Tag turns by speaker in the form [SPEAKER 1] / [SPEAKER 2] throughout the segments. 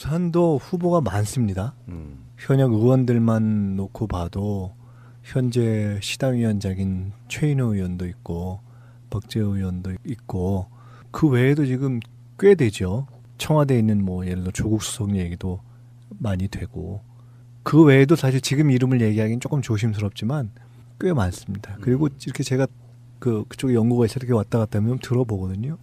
[SPEAKER 1] 부산도 후보가 많습니다. 현역 의원들만 놓고 봐도 현재 시당위원장인 최인호 의원도 있고 박재호 의원도 있고 그 외에도 지금 꽤 되죠. 청와대에 있는 뭐 예를 들어 조국 수석 얘기도 많이 되고 그 외에도 사실 지금 이름을 얘기하기는 조금 조심스럽지만 꽤 많습니다. 그리고 이렇게 제가 그쪽에 연구가 있어 이렇게 왔다 갔다 하면 들어보거든요.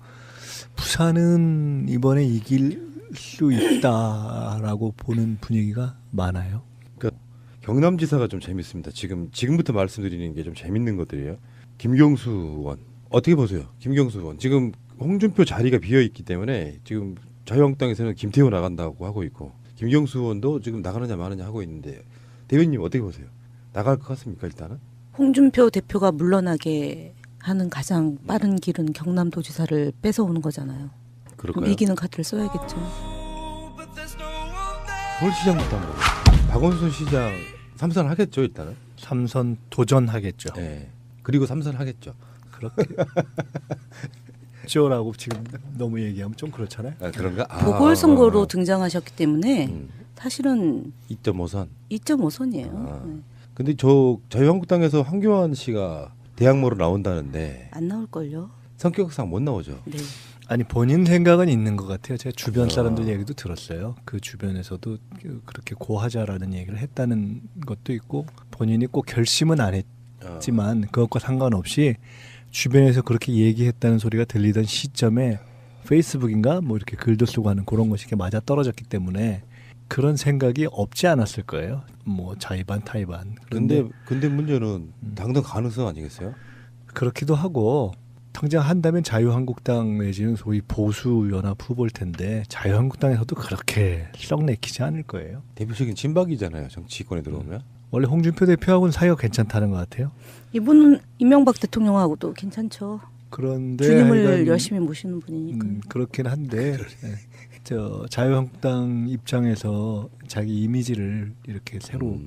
[SPEAKER 1] 부산은 이번에 이길 수 있다라고 보는 분위기가 많아요.
[SPEAKER 2] 그러니까 경남지사가 좀 재밌습니다. 지금부터 말씀드리는 게 좀 재밌는 것들이에요. 김경수 의원 어떻게 보세요? 김경수 의원 지금 홍준표 자리가 비어 있기 때문에 지금 자유한국당에서는 김태호 나간다고 하고 있고 김경수 의원도 지금 나가느냐 마느냐 하고 있는데 대변님 어떻게 보세요? 나갈 것 같습니까 일단은?
[SPEAKER 3] 홍준표 대표가 물러나게 하는 가장 빠른 길은 경남도지사를 뺏어오는 거잖아요.
[SPEAKER 2] 그럴까요?
[SPEAKER 3] 이기는 카드를 써야겠죠.
[SPEAKER 2] 서울시장부터 한번 박원순 시장 삼선 하겠죠 일단은?
[SPEAKER 1] 삼선 도전하겠죠.
[SPEAKER 2] 네. 그리고 삼선 하겠죠.
[SPEAKER 1] 그렇게 라고 지금 너무 얘기하면 좀 그렇잖아요.
[SPEAKER 2] 아, 그런가?
[SPEAKER 3] 보궐선거로 등장하셨기 때문에 사실은
[SPEAKER 2] 2.5선.
[SPEAKER 3] 2.5선이에요. 네.
[SPEAKER 2] 근데 저 자유한국당에서 황교안 씨가 대학모로 나온다는데
[SPEAKER 3] 안 나올걸요.
[SPEAKER 2] 성격상 못 나오죠.
[SPEAKER 3] 네.
[SPEAKER 1] 아니 본인 생각은 있는 것 같아요. 제가 주변 사람들 얘기도 들었어요. 그 주변에서도 그렇게 고하자라는 얘기를 했다는 것도 있고 본인이 꼭 결심은 안 했지만 그것과 상관없이 주변에서 그렇게 얘기했다는 소리가 들리던 시점에 페이스북인가 뭐 이렇게 글도 쓰고 하는 그런 것이 맞아 떨어졌기 때문에 그런 생각이 없지 않았을 거예요. 뭐 자의반 타의반.
[SPEAKER 2] 근데 문제는 당선 가능성 아니겠어요?
[SPEAKER 1] 그렇기도 하고 당장한다면 자유한국당 내지는 소위 보수연합 후보일 텐데 자유한국당에서도 그렇게 썩 내키지 않을 거예요.
[SPEAKER 2] 대표적인 친박이잖아요. 정치권에 들어오면.
[SPEAKER 1] 원래 홍준표 대표하고는 사이가 괜찮다는 것 같아요.
[SPEAKER 3] 이분은 이명박 대통령하고도 괜찮죠.
[SPEAKER 1] 그런데
[SPEAKER 3] 주님을 열심히 모시는 분이니까.
[SPEAKER 1] 그렇긴 한데 저 자유한국당 입장에서 자기 이미지를 이렇게 새로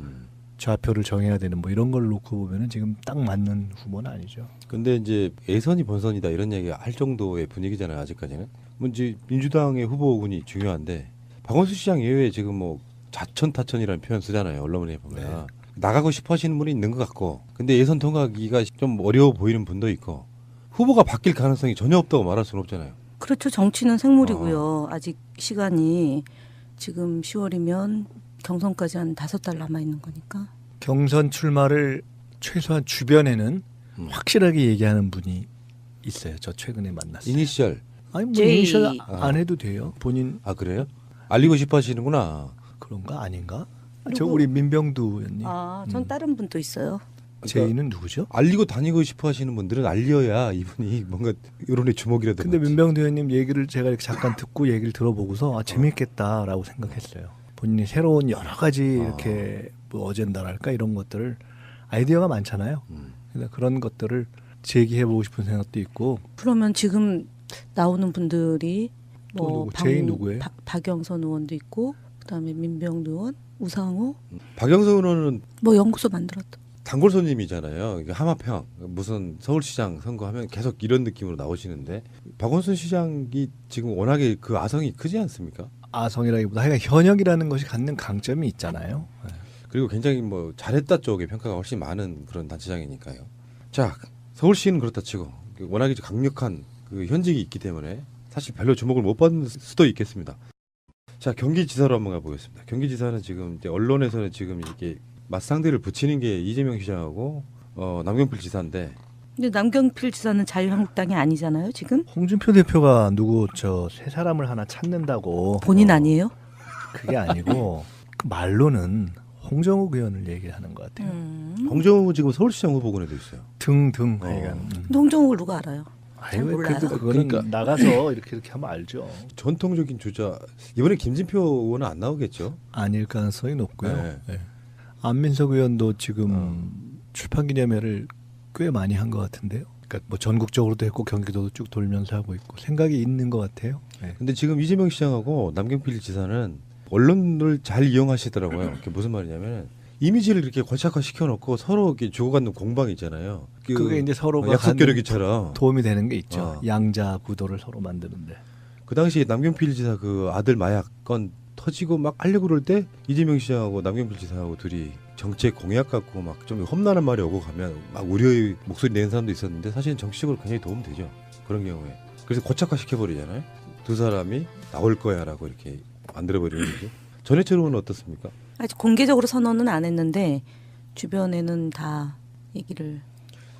[SPEAKER 1] 좌표를 정해야 되는 뭐 이런 걸 놓고 보면은 지금 딱 맞는 후보는 아니죠.
[SPEAKER 2] 근데 이제 예선이 본선이다 이런 얘기 할 정도의 분위기잖아요. 아직까지는. 문제 민주당의 후보군이 중요한데 박원순 시장 예외에 지금 뭐 자천타천이라는 표현 쓰잖아요. 언론에 보면. 네. 나가고 싶어 하시는 분이 있는 것 같고 근데 예선 통과하기가 좀 어려워 보이는 분도 있고 후보가 바뀔 가능성이 전혀 없다고 말할 수는 없잖아요.
[SPEAKER 3] 그렇죠. 정치는 생물이고요. 아직 시간이 지금 10월이면 경선까지 한 5달 남아있는 거니까.
[SPEAKER 1] 경선 출마를 최소한 주변에는 확실하게 얘기하는 분이 있어요. 저 최근에 만났어요.
[SPEAKER 2] 이니셜.
[SPEAKER 1] 아니 뭐 이니셜 안 해도 돼요. 본인.
[SPEAKER 2] 아 그래요? 알리고 싶어 하시는구나.
[SPEAKER 1] 그런가 아닌가? 저 우리 민병두 의원님.
[SPEAKER 3] 전 다른 분도 있어요.
[SPEAKER 1] 제이는 누구죠?
[SPEAKER 2] 알리고 다니고 싶어 하시는 분들은 알려야 이분이 뭔가 여론의 주목이라도.
[SPEAKER 1] 근데 민병두 의원님 얘기를 제가 이렇게 잠깐 듣고 얘기를 들어보고서 재밌겠다라고 생각했어요. 본인이 새로운 여러 가지 이렇게 뭐 어젠다랄까 이런 것들을 아이디어가 많잖아요. 그래서 그런 것들을 제기해보고 싶은 생각도 있고.
[SPEAKER 3] 그러면 지금 나오는 분들이 뭐
[SPEAKER 1] 제이 누구예요?
[SPEAKER 3] 박영선 의원도 있고 그다음에 민병두 의원, 우상호.
[SPEAKER 2] 박영선 의원은
[SPEAKER 3] 뭐 연구소 만들었다.
[SPEAKER 2] 단골 손님이잖아요. 하마평 무슨 서울시장 선거하면 계속 이런 느낌으로 나오시는데 박원순 시장이 지금 워낙에 그 아성이 크지 않습니까?
[SPEAKER 1] 아성이라기보다 하여간 현역이라는 것이 갖는 강점이 있잖아요.
[SPEAKER 2] 그리고 굉장히 뭐 잘했다 쪽의 평가가 훨씬 많은 그런 단체장이니까요. 자, 서울시는 그렇다 치고 워낙에 강력한 그 현직이 있기 때문에 사실 별로 주목을 못 받을 수도 있겠습니다. 자, 경기지사로 한번 가보겠습니다. 경기지사는 지금 이제 언론에서는 지금 이렇게 맞상대를 붙이는 게 이재명 시장하고 남경필 지사인데.
[SPEAKER 3] 근데 남경필 지사는 자유한국당이 아니잖아요, 지금?
[SPEAKER 1] 홍준표 대표가 누구 저 세 사람을 하나 찾는다고.
[SPEAKER 3] 본인 아니에요?
[SPEAKER 1] 그게 아니고 그 말로는 홍정욱 의원을 얘기하는 것 같아요.
[SPEAKER 2] 홍정욱 지금 서울시장 후보군에도 있어요.
[SPEAKER 1] 등등.
[SPEAKER 3] 근데 홍정욱을 누가 알아요?
[SPEAKER 1] 아유, 그래도 그거는 그러니까 나가서 이렇게 하면 알죠.
[SPEAKER 2] 전통적인 주자. 이번에 김진표 의원은 안 나오겠죠?
[SPEAKER 1] 아닐 가능성이 높고요.
[SPEAKER 2] 네.
[SPEAKER 1] 네. 안민석 의원도 지금 출판기념회를 꽤 많이 한 것 같은데요. 그러니까 뭐 전국적으로도 했고 경기도도 쭉 돌면서 하고 있고 생각이 있는 것 같아요. 네.
[SPEAKER 2] 근데 지금 이재명 시장하고 남경필 지사는 언론을 잘 이용하시더라고요. 그게 무슨 말이냐면 이미지를 이렇게 고착화 시켜놓고 서로 이렇게 주고받는 공방이 있잖아요.
[SPEAKER 1] 그게 이제 서로가
[SPEAKER 2] 약속교류기처럼
[SPEAKER 1] 도움이 되는 게 있죠. 양자 구도를 서로 만드는데.
[SPEAKER 2] 그 당시에 남경필 지사 그 아들 마약 건 터지고 막 하려고 그럴 때 이재명 시장하고 남경필 지사하고 둘이 정책 공약 갖고 막 좀 험난한 말이 오고 가면 막 우려의 목소리 내는 사람도 있었는데 사실은 정치적으로 굉장히 도움되죠. 그런 경우에. 그래서 고착화 시켜버리잖아요. 두 사람이 나올 거야라고 이렇게 만들어버리는 거죠. 전해철은 어떻습니까?
[SPEAKER 3] 아직 공개적으로 선언은 안 했는데 주변에는 다 얘기를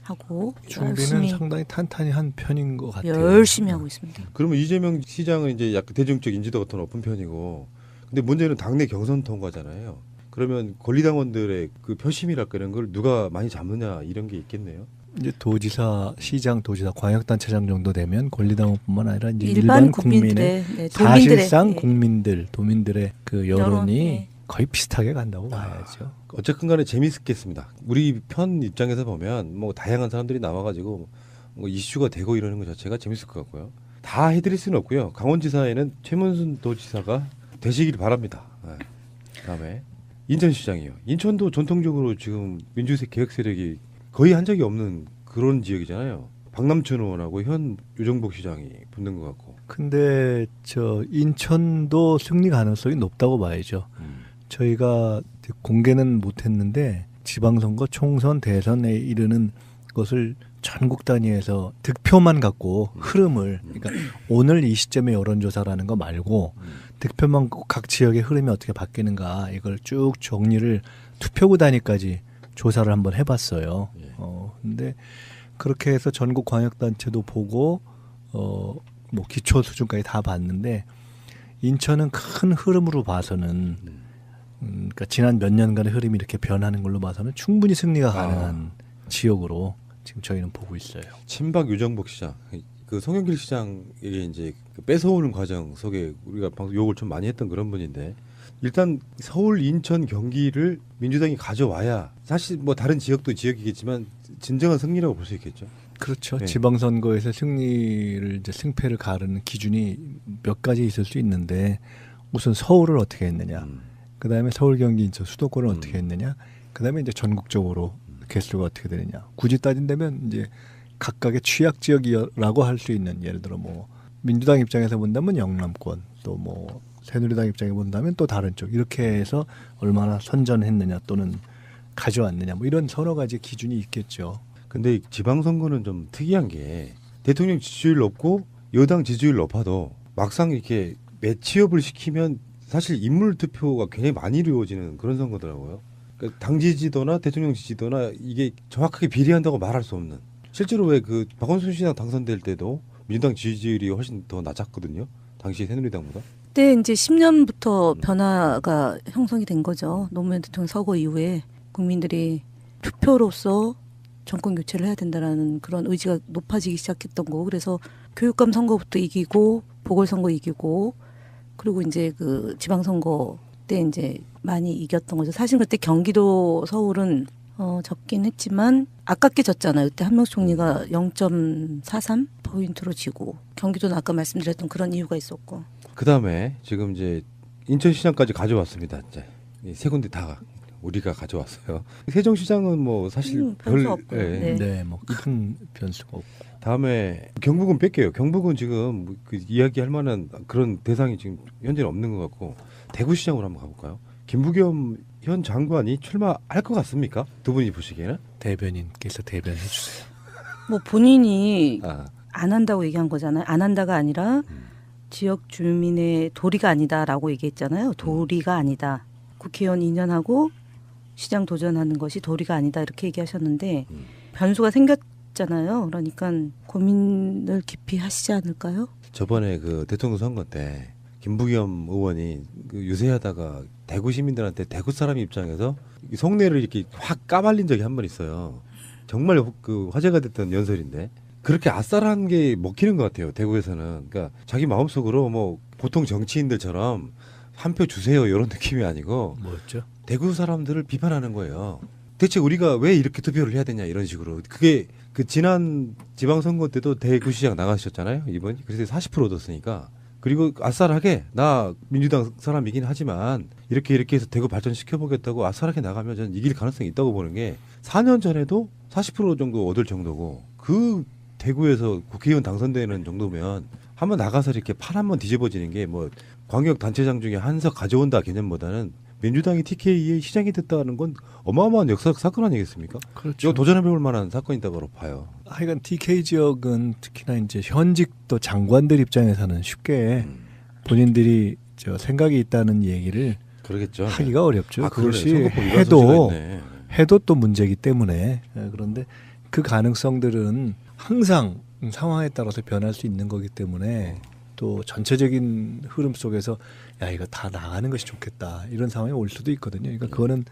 [SPEAKER 3] 하고
[SPEAKER 1] 준비는
[SPEAKER 3] 열심히
[SPEAKER 1] 상당히 탄탄히 한 편인 것 같아요.
[SPEAKER 3] 열심히 하고 있습니다.
[SPEAKER 2] 그러면 이재명 시장은 이제 약간 대중적 인지도가 더 높은 편이고, 근데 문제는 당내 경선 통과잖아요. 그러면 권리당원들의 그 표심이랄까 이런 걸 누가 많이 잡느냐 이런 게 있겠네요.
[SPEAKER 1] 이제 도지사, 시장, 도지사, 광역단체장 정도 되면 권리당원뿐만 아니라 이제
[SPEAKER 3] 일반
[SPEAKER 1] 일반 국민의
[SPEAKER 3] 네,
[SPEAKER 1] 사실상
[SPEAKER 3] 도민들의,
[SPEAKER 1] 도민들의 그
[SPEAKER 3] 여론,
[SPEAKER 1] 여론이
[SPEAKER 3] 네.
[SPEAKER 1] 거의 비슷하게 간다고 봐야죠.
[SPEAKER 2] 어쨌든 간에 재밌겠습니다. 우리 편 입장에서 보면 뭐 다양한 사람들이 나와가지고 뭐 이슈가 되고 이러는 것 자체가 재밌을 것 같고요. 다 해드릴 수는 없고요. 강원지사에는 최문순 도지사가 되시길 바랍니다. 네. 그다음에 인천시장이요. 인천도 전통적으로 지금 민주색 개혁 세력이 거의 한 적이 없는 그런 지역이잖아요. 박남춘 의원하고 현 유정복 시장이 붙는 것 같고.
[SPEAKER 1] 근데 저 인천도 승리 가능성이 높다고 봐야죠. 저희가 공개는 못했는데 지방선거, 총선, 대선에 이르는 것을 전국 단위에서 득표만 갖고 흐름을, 그러니까 오늘 이 시점의 여론조사라는 거 말고 득표만 갖고 각 지역의 흐름이 어떻게 바뀌는가 이걸 쭉 정리를 투표구 단위까지 조사를 한번 해봤어요.
[SPEAKER 2] 예.
[SPEAKER 1] 근데 그렇게 해서 전국 광역단체도 보고 뭐 기초 수준까지 다 봤는데 인천은 큰 흐름으로 봐서는 그러니까 지난 몇 년간의 흐름이 이렇게 변하는 걸로 봐서는 충분히 승리가 가능한 지역으로 지금 저희는 보고 있어요.
[SPEAKER 2] 친박 유정복 시장, 그 송영길 시장에게 이제 그 뺏어오는 과정 속에 우리가 방송 욕을 좀 많이 했던 그런 분인데, 일단 서울, 인천, 경기를 민주당이 가져와야 사실 뭐 다른 지역도 지역이겠지만 진정한 승리라고 볼 수 있겠죠.
[SPEAKER 1] 그렇죠.
[SPEAKER 2] 네.
[SPEAKER 1] 지방선거에서 승리를 이제 승패를 가르는 기준이 몇 가지 있을 수 있는데 우선 서울을 어떻게 했느냐, 그다음에 서울, 경기, 인천 수도권을 어떻게 했느냐, 그다음에 이제 전국적으로 개수가 어떻게 되느냐. 굳이 따진다면 이제 각각의 취약 지역이라고 할 수 있는, 예를 들어 뭐 민주당 입장에서 본다면 영남권, 또 뭐 새누리당 입장에 본다면 또 다른 쪽, 이렇게 해서 얼마나 선전했느냐 또는 가져왔느냐, 뭐 이런 서너 가지 기준이 있겠죠.
[SPEAKER 2] 근데 지방선거는 좀 특이한 게 대통령 지지율 높고 여당 지지율 높아도 막상 이렇게 매치업을 시키면 사실 인물 투표가 굉장히 많이 이루어지는 그런 선거더라고요. 그러니까 당 지지도나 대통령 지지도나 이게 정확하게 비례한다고 말할 수 없는. 실제로 왜 그 박원순 시장 당선될 때도 민주당 지지율이 훨씬 더 낮았거든요. 당시 새누리당보다.
[SPEAKER 3] 그때 이제 10년부터 변화가 형성이 된 거죠. 노무현 대통령 서거 이후에 국민들이 투표로서 정권 교체를 해야 된다라는 그런 의지가 높아지기 시작했던 거고, 그래서 교육감 선거부터 이기고 보궐선거 이기고, 그리고 이제 그 지방선거 때 이제 많이 이겼던 거죠. 사실 그때 경기도, 서울은 졌긴 했지만 아깝게 졌잖아요. 그때 한명숙 총리가 0.43 포인트로 지고, 경기도는 아까 말씀드렸던 그런 이유가 있었고.
[SPEAKER 2] 그 다음에 지금 이제 인천시장까지 가져왔습니다. 이제 이세 군데 다 우리가 가져왔어요. 세종시장은 뭐 사실
[SPEAKER 3] 변수 없고요.
[SPEAKER 2] 예.
[SPEAKER 3] 네.
[SPEAKER 1] 네, 뭐 큰 변수가 없고.
[SPEAKER 2] 다음에 경북은 뺄게요. 경북은 지금 그 이야기할 만한 그런 대상이 지금 현재는 없는 것 같고, 대구시장으로 한번 가볼까요? 김부겸 현 장관이 출마할 것 같습니까? 두 분이 보시기에는?
[SPEAKER 1] 대변인께서 대변해 주세요.
[SPEAKER 3] 뭐 본인이
[SPEAKER 2] 아,
[SPEAKER 3] 안 한다고 얘기한 거잖아요. 안 한다가 아니라 지역 주민의 도리가 아니다라고 얘기했잖아요. 도리가 아니다. 국회의원 2년 하고 시장 도전하는 것이 도리가 아니다, 이렇게 얘기하셨는데 변수가 생겼잖아요. 그러니까 고민을 깊이 하시지 않을까요?
[SPEAKER 2] 저번에 그 대통령 선거 때 김부겸 의원이 그 유세하다가 대구 시민들한테 대구 사람 입장에서 이 속내를 이렇게 확 까발린 적이 한 번 있어요. 정말 그 화제가 됐던 연설인데, 그렇게 아싸라는 게 먹히는 것 같아요. 대구에서는. 그러니까 자기 마음속으로 뭐 보통 정치인들처럼 한 표 주세요 이런 느낌이 아니고
[SPEAKER 1] 뭐였죠?
[SPEAKER 2] 대구 사람들을 비판하는 거예요. 대체 우리가 왜 이렇게 투표를 해야 되냐 이런 식으로. 그게 그 지난 지방선거 때도 대구시장 나가셨잖아요, 이번이. 그래서 40% 얻었으니까. 그리고 아싸하게 나 민주당 사람이긴 하지만 이렇게 해서 대구 발전시켜보겠다고 아싸하게 나가면 저는 이길 가능성이 있다고 보는 게, 4년 전에도 40% 정도 얻을 정도고, 그 대구에서 국회의원 당선되는 정도면 한번 나가서 이렇게 판 한번 뒤집어지는 게 뭐 광역 단체장 중에 한 석 가져온다 개념보다는 민주당이 TK의 시장이 됐다는 건 어마어마한 역사적 사건 아니겠습니까?
[SPEAKER 1] 그렇죠.
[SPEAKER 2] 이거 도전해볼 만한 사건이다고 봐요.
[SPEAKER 1] 하여간 TK 지역은 특히나 이제 현직 또 장관들 입장에서는 쉽게 본인들이 저 생각이 있다는 얘기를
[SPEAKER 2] 그러겠죠.
[SPEAKER 1] 하기가 어렵죠. 그것이
[SPEAKER 2] 그러네. 선거법 위반
[SPEAKER 1] 해도
[SPEAKER 2] 소지가 있네.
[SPEAKER 1] 해도 또 문제이기 때문에 그런데 그 가능성들은 항상 상황에 따라서 변할 수 있는 거기 때문에 또 전체적인 흐름 속에서 야 이거 다 나가는 것이 좋겠다 이런 상황이 올 수도 있거든요. 그러니까 그거는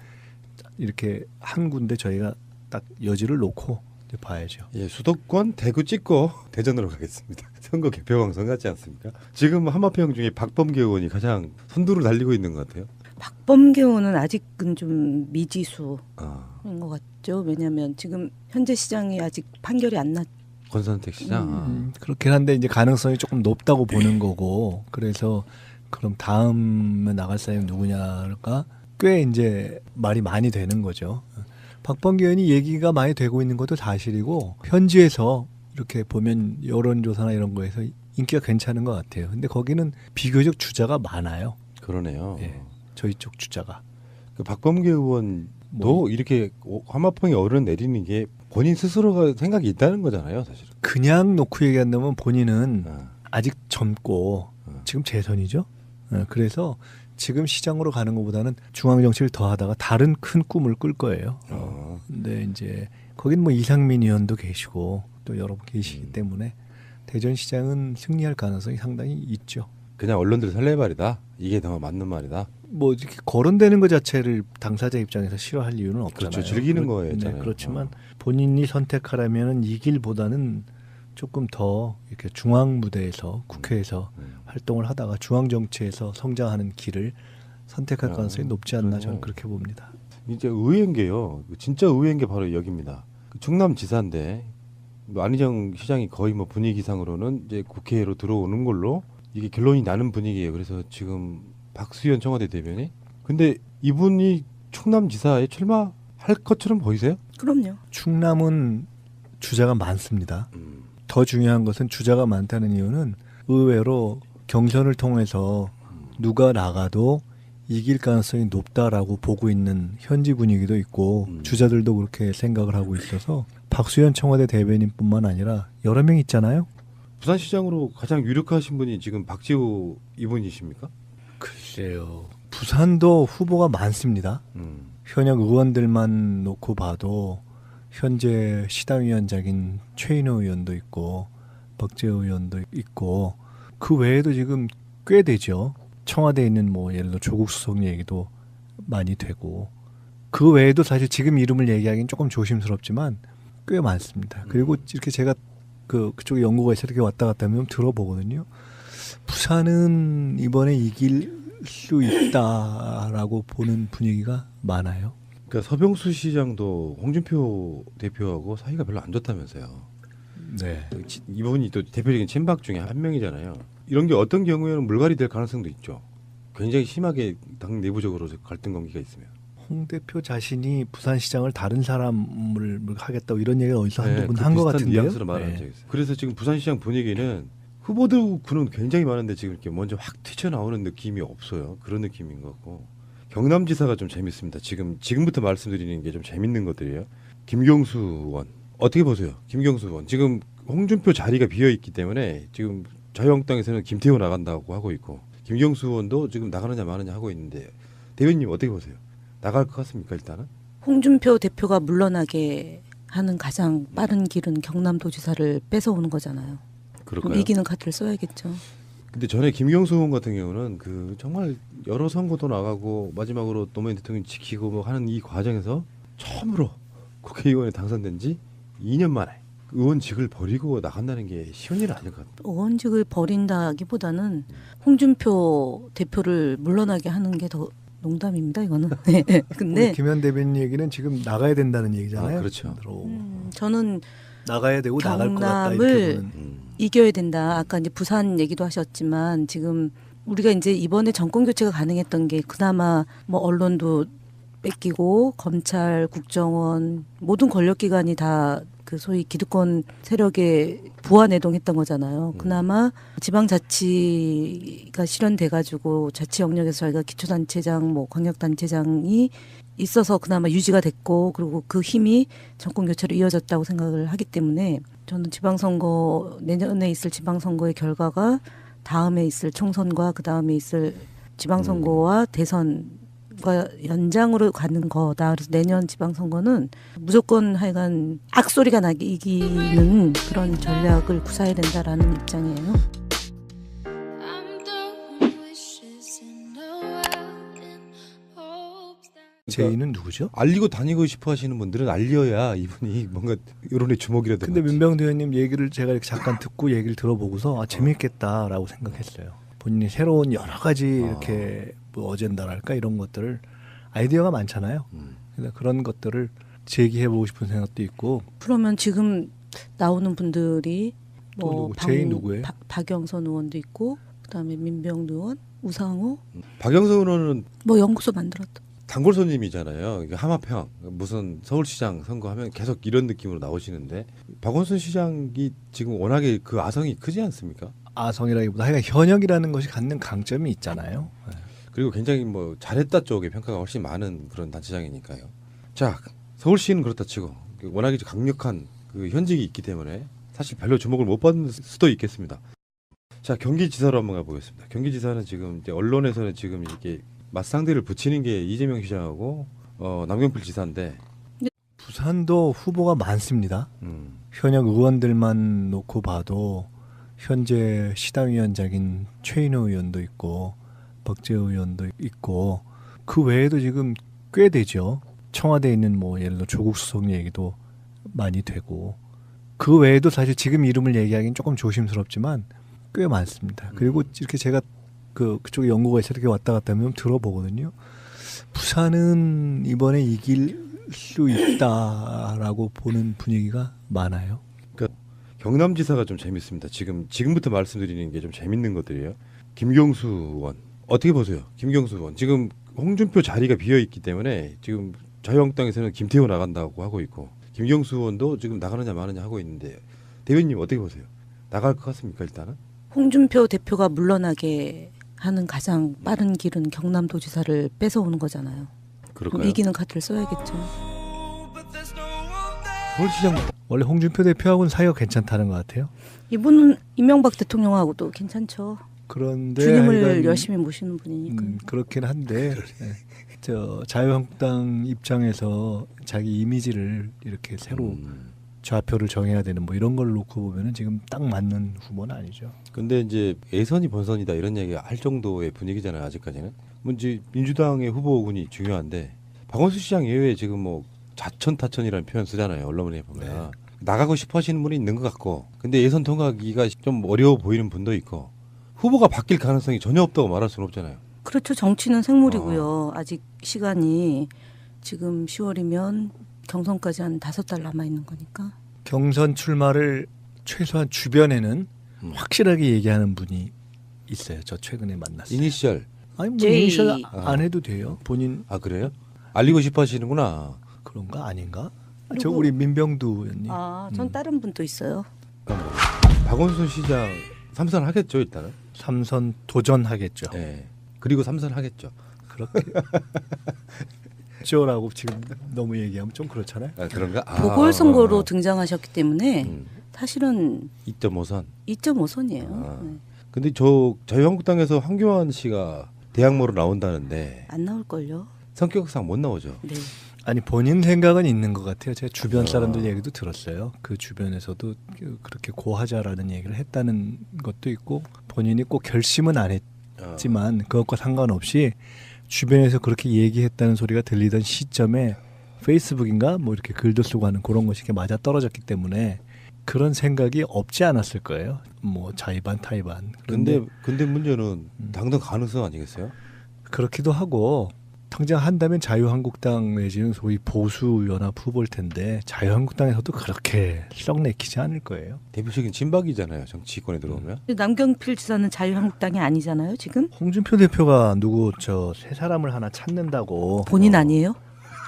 [SPEAKER 1] 이렇게 한 군데 저희가 딱 여지를 놓고 이제 봐야죠.
[SPEAKER 2] 예, 수도권 대구 찍고 대전으로 가겠습니다. 선거 개표방송 같지 않습니까? 지금 한마평 중에 박범계 의원이 가장 선두를 달리고 있는 것 같아요.
[SPEAKER 3] 박범계 의원은 아직은 좀 미지수인
[SPEAKER 2] 아,
[SPEAKER 3] 것 같죠. 왜냐하면 지금 현재 시장이 아직 판결이 안 났.
[SPEAKER 2] 권선택 시장.
[SPEAKER 1] 그렇긴 한데 이제 가능성이 조금 높다고 보는 거고 그래서 그럼 다음에 나갈 사람이 누구냐가 꽤 이제 말이 많이 되는 거죠. 박범계 의원이 얘기가 많이 되고 있는 것도 사실이고 현지에서 이렇게 보면 여론조사나 이런 거에서 인기가 괜찮은 것 같아요. 근데 거기는 비교적 주자가 많아요.
[SPEAKER 2] 그러네요.
[SPEAKER 1] 예, 저희 쪽 주자가.
[SPEAKER 2] 그 박범계 의원도
[SPEAKER 1] 뭐.
[SPEAKER 2] 이렇게 한마평에 어른 내리는 게 본인 스스로가 생각이 있다는 거잖아요, 사실은.
[SPEAKER 1] 그냥 놓고 얘기한다면 본인은
[SPEAKER 2] 아,
[SPEAKER 1] 아직 젊고 지금 재선이죠. 그래서 지금 시장으로 가는 것보다는 중앙 정치를 더 하다가 다른 큰 꿈을 꿀 거예요. 근데 이제 거긴 뭐 이상민 의원도 계시고 또 여러 분 계시기 때문에 대전시장은 승리할 가능성이 상당히 있죠.
[SPEAKER 2] 그냥 언론들 설레발이다. 이게 더 맞는 말이다.
[SPEAKER 1] 뭐 이렇게 거론되는 것 자체를 당사자 입장에서 싫어할 이유는 없잖아요.
[SPEAKER 2] 그렇죠. 즐기는 거였잖아요.
[SPEAKER 1] 그렇지만 본인이 선택하라면 이 길보다는 조금 더 이렇게 중앙 무대에서 국회에서 활동을 하다가 중앙 정치에서 성장하는 길을 선택할 가능성이 높지 않나 저는 그렇게 봅니다.
[SPEAKER 2] 이제 의외인 게요. 진짜 의외인 게 바로 여기입니다. 그 충남지사인데 뭐 안희정 시장이 거의 뭐 분위기상으로는 이제 국회로 들어오는 걸로 이게 결론이 나는 분위기예요. 그래서 지금 박수현 청와대 대변인 근데 이분이 충남지사에 출마할 것처럼 보이세요?
[SPEAKER 3] 그럼요.
[SPEAKER 1] 충남은 주자가 많습니다. 더 중요한 것은 주자가 많다는 이유는 의외로 경선을 통해서 누가 나가도 이길 가능성이 높다라고 보고 있는 현지 분위기도 있고 주자들도 그렇게 생각을 하고 있어서 박수현 청와대 대변인뿐만 아니라 여러 명 있잖아요.
[SPEAKER 2] 부산시장으로 가장 유력하신 분이 지금 박지우 이분이십니까?
[SPEAKER 1] 글쎄요. 부산도 후보가 많습니다. 현역 의원들만 놓고 봐도 현재 시당위원장인 최인호 의원도 있고 박재호 의원도 있고 그 외에도 지금 꽤 되죠. 청와대에 있는 뭐 예를 들어 조국 수석 얘기도 많이 되고 그 외에도 사실 지금 이름을 얘기하기는 조금 조심스럽지만 꽤 많습니다. 그리고 이렇게 제가 그쪽에 연구가 있어 이렇게 왔다 갔다 하면 들어보거든요. 부산은 이번에 이길 수 있다라고 보는 분위기가 많아요.
[SPEAKER 2] 그러니까 서병수 시장도 홍준표 대표하고 사이가 별로 안 좋다면서요.
[SPEAKER 1] 네.
[SPEAKER 2] 이분이 또 대표적인 친박 중에 한 명이잖아요. 이런 게 어떤 경우에는 물갈이 될 가능성도 있죠. 굉장히 심하게 당 내부적으로 갈등 관계가 있으면.
[SPEAKER 1] 홍 대표 자신이 부산시장을 다른 사람을 하겠다고 이런 얘기를 어디서
[SPEAKER 2] 네,
[SPEAKER 1] 한두 분 한 것 같은데요.
[SPEAKER 2] 뉘앙스로 말한 적이 있어요. 그래서 지금 부산시장 분위기는 후보들 군은 굉장히 많은데 지금 이렇게 먼저 확 튀쳐나오는 느낌이 없어요. 그런 느낌인 것 같고. 경남지사가 좀 재밌습니다. 지금부터 말씀드리는 게 좀 재밌는 것들이에요. 김경수 의원 어떻게 보세요? 김경수 의원 지금 홍준표 자리가 비어 있기 때문에 지금 자유한국당에서는 김태호 나간다고 하고 있고 김경수 의원도 지금 나가느냐 마느냐 하고 있는데 대변인님 어떻게 보세요? 나갈 것 같습니까 일단은?
[SPEAKER 3] 홍준표 대표가 물러나게 하는 가장 빠른 길은 경남도지사를 뺏어오는 거잖아요.
[SPEAKER 2] 그럴까요?
[SPEAKER 3] 그럼 이기는 카드를 써야겠죠.
[SPEAKER 2] 근데 전에 김경수 의원 같은 경우는 그 정말 여러 선거도 나가고 마지막으로 노무현 대통령 지키고 뭐 하는 이 과정에서 처음으로 국회의원에 당선된 지 2년 만에 의원직을 버리고 나간다는 게 쉬운 일은 아닐 것 같아요.
[SPEAKER 3] 의원직을 버린다기보다는 홍준표 대표를 물러나게 하는 게 더 농담입니다. 이거는. 네. 근데
[SPEAKER 1] 김현 대변인 얘기는 지금 나가야 된다는 얘기잖아요.
[SPEAKER 2] 아, 그렇죠.
[SPEAKER 3] 저는
[SPEAKER 1] 나가야 되고 나갈 것 같다 이렇게
[SPEAKER 3] 경남을
[SPEAKER 1] 보는.
[SPEAKER 3] 이겨야 된다. 아까 이제 부산 얘기도 하셨지만 지금 우리가 이제 이번에 정권 교체가 가능했던 게 그나마 뭐 언론도 뺏기고 검찰, 국정원 모든 권력기관이 다 그 소위 기득권 세력에 부안해동했던 거잖아요. 그나마 지방자치가 실현돼가지고 자치 영역에서 저희가 기초단체장, 뭐 광역단체장이 있어서 그나마 유지가 됐고, 그리고 그 힘이 정권 교체로 이어졌다고 생각을 하기 때문에 저는 지방선거, 내년에 있을 지방선거의 결과가 다음에 있을 총선과 그 다음에 있을 지방선거와 대선과 연장으로 가는 거다. 그래서 내년 지방선거는 무조건 하여간 악소리가 나게 이기는 그런 전략을 구사해야 된다라는 입장이에요.
[SPEAKER 1] 제이는 누구죠?
[SPEAKER 2] 알리고 다니고 싶어 하시는 분들은 알려야 이분이 뭔가 여론의 주목이라도
[SPEAKER 1] 근데
[SPEAKER 2] 받지.
[SPEAKER 1] 민병두 의원님 얘기를 제가 이렇게 잠깐 듣고 얘기를 들어보고서 재밌겠다라고 생각했어요. 본인이 새로운 여러 가지 이렇게 뭐 어젠다랄까 이런 것들을 아이디어가 많잖아요. 그래서 그런 것들을 제기해보고 싶은 생각도 있고.
[SPEAKER 3] 그러면 지금 나오는 분들이
[SPEAKER 1] 또
[SPEAKER 3] 뭐
[SPEAKER 1] 누구? 제이 누구예요?
[SPEAKER 3] 박영선 의원도 있고, 그다음에 민병두 의원, 우상호,
[SPEAKER 2] 박영선 의원은
[SPEAKER 3] 뭐 연구소 만들었다.
[SPEAKER 2] 단골 손님이잖아요. 이게 하마평 무슨 서울시장 선거하면 계속 이런 느낌으로 나오시는데 박원순 시장이 지금 워낙에 그 아성이 크지 않습니까?
[SPEAKER 1] 아성이라기보다 하여간 현역이라는 것이 갖는 강점이 있잖아요. 네.
[SPEAKER 2] 그리고 굉장히 뭐 잘했다 쪽의 평가가 훨씬 많은 그런 단체장이니까요. 자, 서울시는 그렇다 치고 워낙에 강력한 그 현직이 있기 때문에 사실 별로 주목을 못 받을 수도 있겠습니다. 자, 경기지사로 한번 가보겠습니다. 경기지사는 지금 이제 언론에서는 지금 이렇게 맞상대를 붙이는 게 이재명 시장하고 남경필 지사인데
[SPEAKER 1] 부산도 후보가 많습니다. 현역 의원들만 놓고 봐도 현재 시당위원장인 최인호 의원도 있고 박재 의원도 있고 그 외에도 지금 꽤 되죠. 청와대에 있는 뭐 예를 들어 조국 수석 얘기도 많이 되고 그 외에도 사실 지금 이름을 얘기하기는 조금 조심스럽지만 꽤 많습니다. 그리고 이렇게 제가 그쪽에 연구가 있어 이렇게 왔다 갔다 하면 들어보거든요. 부산은 이번에 이길 수 있다라고 보는 분위기가 많아요.
[SPEAKER 2] 경남지사가 좀 재밌습니다. 지금부터 말씀드리는 게 좀 재밌는 것들이에요. 김경수 의원 어떻게 보세요? 김경수 의원 지금 홍준표 자리가 비어 있기 때문에 지금 자유한국당에서는 김태호 나간다고 하고 있고 김경수 의원도 지금 나가느냐 마느냐 하고 있는데 대변님 어떻게 보세요? 나갈 것 같습니까 일단은?
[SPEAKER 3] 홍준표 대표가 물러나게 하는 가장 빠른 길은 경남도지사를 뺏어오는 거잖아요.
[SPEAKER 2] 그럴까요?
[SPEAKER 3] 그럼 이기는 카드를 써야겠죠.
[SPEAKER 2] 서울시장
[SPEAKER 1] 원래 홍준표 대표하고는 사이가 괜찮다는 것 같아요.
[SPEAKER 3] 이분은 이명박 대통령하고도 괜찮죠.
[SPEAKER 1] 그런데
[SPEAKER 3] 주님을
[SPEAKER 1] 하여간,
[SPEAKER 3] 열심히 모시는 분이니까.
[SPEAKER 1] 그렇긴 한데 저 자유한국당 입장에서 자기 이미지를 이렇게 새로 좌표를 정해야 되는 뭐 이런 걸 놓고 보면은 지금 딱 맞는 후보는 아니죠.
[SPEAKER 2] 근데 이제 예선이 본선이다 이런 얘기 할 정도의 분위기잖아요 아직까지는. 문제 민주당의 후보군이 중요한데 박원순 시장 예외에 지금 뭐 자천타천이라는 표현 쓰잖아요 언론에 보면.
[SPEAKER 1] 네.
[SPEAKER 2] 나가고 싶어하시는 분이 있는 것 같고 근데 예선 통과하기가 좀 어려워 보이는 분도 있고 후보가 바뀔 가능성이 전혀 없다고 말할 수는 없잖아요.
[SPEAKER 3] 그렇죠. 정치는 생물이고요. 아직 시간이 지금 10월이면 경선까지 한 5달 남아 있는 거니까.
[SPEAKER 1] 경선 출마를 최소한 주변에는 확실하게 얘기하는 분이 있어요. 저 최근에 만났어요.
[SPEAKER 2] 이니셜.
[SPEAKER 1] 아니 뭐
[SPEAKER 3] 제이.
[SPEAKER 1] 이니셜 안 해도 돼요. 본인
[SPEAKER 2] 아 그래요? 알리고 싶어하시는구나.
[SPEAKER 1] 그런가 아닌가?
[SPEAKER 3] 그리고-
[SPEAKER 1] 저 우리 민병두 의원님.
[SPEAKER 3] 전 다른 분도 있어요.
[SPEAKER 2] 그러니까 뭐 박원순 시장 삼선 하겠죠 일단은.
[SPEAKER 1] 삼선 도전하겠죠.
[SPEAKER 2] 네. 그리고 삼선 하겠죠.
[SPEAKER 1] 그렇게 쪼라고 지금 너무 얘기하면 좀 그렇잖아요.
[SPEAKER 2] 아, 그런가?
[SPEAKER 3] 보궐선거로 등장하셨기 때문에 사실은
[SPEAKER 2] 2.5선.
[SPEAKER 3] 2.5선이에요.
[SPEAKER 2] 아. 근데 저 자유한국당에서 황교안 씨가 대학모로 나온다는데
[SPEAKER 3] 안 나올걸요.
[SPEAKER 2] 성격상 못 나오죠.
[SPEAKER 3] 네.
[SPEAKER 1] 아니 본인 생각은 있는 것 같아요. 제가 주변 사람들 얘기도 들었어요. 그 주변에서도 그렇게 고하자라는 얘기를 했다는 것도 있고 본인이 꼭 결심은 안 했지만 그것과 상관없이 주변에서 그렇게 얘기했다는 소리가 들리던 시점에 페이스북인가 뭐 이렇게 글도 쓰고 하는 그런 것이 이렇게 맞아 떨어졌기 때문에 그런 생각이 없지 않았을 거예요. 뭐 자의반 타의반.
[SPEAKER 2] 근데 문제는 당선 가능성 아니겠어요?
[SPEAKER 1] 그렇기도 하고 당장 한다면 자유한국당 내지는 소위 보수연합 후보일 텐데 자유한국당에서도 그렇게 썩 내키지 않을 거예요.
[SPEAKER 2] 대표적인 진박이잖아요. 정치권에 들어오면.
[SPEAKER 3] 남경필 지사는 자유한국당이 아니잖아요. 지금
[SPEAKER 1] 홍준표 대표가 누구 저 세 사람을 하나 찾는다고
[SPEAKER 3] 본인 아니에요?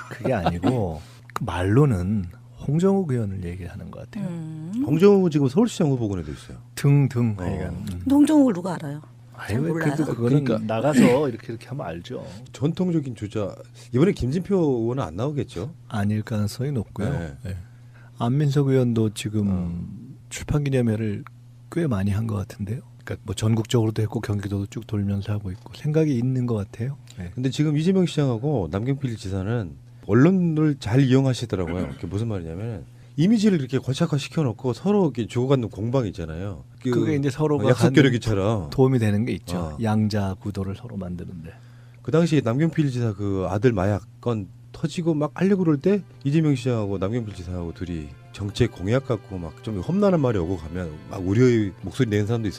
[SPEAKER 1] 그게 아니고 그 말로는 홍정욱 의원을 얘기하는 것 같아요.
[SPEAKER 2] 홍정우 지금 서울시장 후보군에도 있어요.
[SPEAKER 1] 등등
[SPEAKER 2] 어.
[SPEAKER 1] 하여간.
[SPEAKER 3] 근데 홍정욱을 누가 알아요? 잘
[SPEAKER 1] 아유,
[SPEAKER 3] 몰라요.
[SPEAKER 1] 그래도 그거는
[SPEAKER 2] 그러니까.
[SPEAKER 1] 나가서 이렇게 하면 알죠.
[SPEAKER 2] 전통적인 주자 이번에 김진표 의원은 안 나오겠죠?
[SPEAKER 1] 아닐 가능성이 높고요.
[SPEAKER 2] 네.
[SPEAKER 1] 네. 안민석 의원도 지금 출판기념회를 꽤 많이 한 것 같은데요. 그러니까 뭐 전국적으로도 했고 경기도도 쭉 돌면서 하고 있고 생각이 있는 것 같아요. 네.
[SPEAKER 2] 근데 지금 이재명 시장하고 남경필 지사는 언론을 잘 이용하시더라고요. 그게 무슨 말이냐면 이미지를 이렇게 거착화 시켜놓고 서로 이렇게 주고받는 공방 있잖아요.
[SPEAKER 1] 그게 이제 서로가
[SPEAKER 2] 약속교류기처럼.
[SPEAKER 1] 도움이 되는 게 있죠.
[SPEAKER 2] 어.
[SPEAKER 1] 양자 구도를 서로 만드는데.
[SPEAKER 2] 그 당시에 남경필 지사 그 아들 마약 건 터지고 막 하려고 그럴 때 이재명 시장하고 남경필 지사하고 둘이 정책 공약 갖고 막 좀 험난한 말이 오고 가면 막 우려의 목소리 내는 사람도 있어요.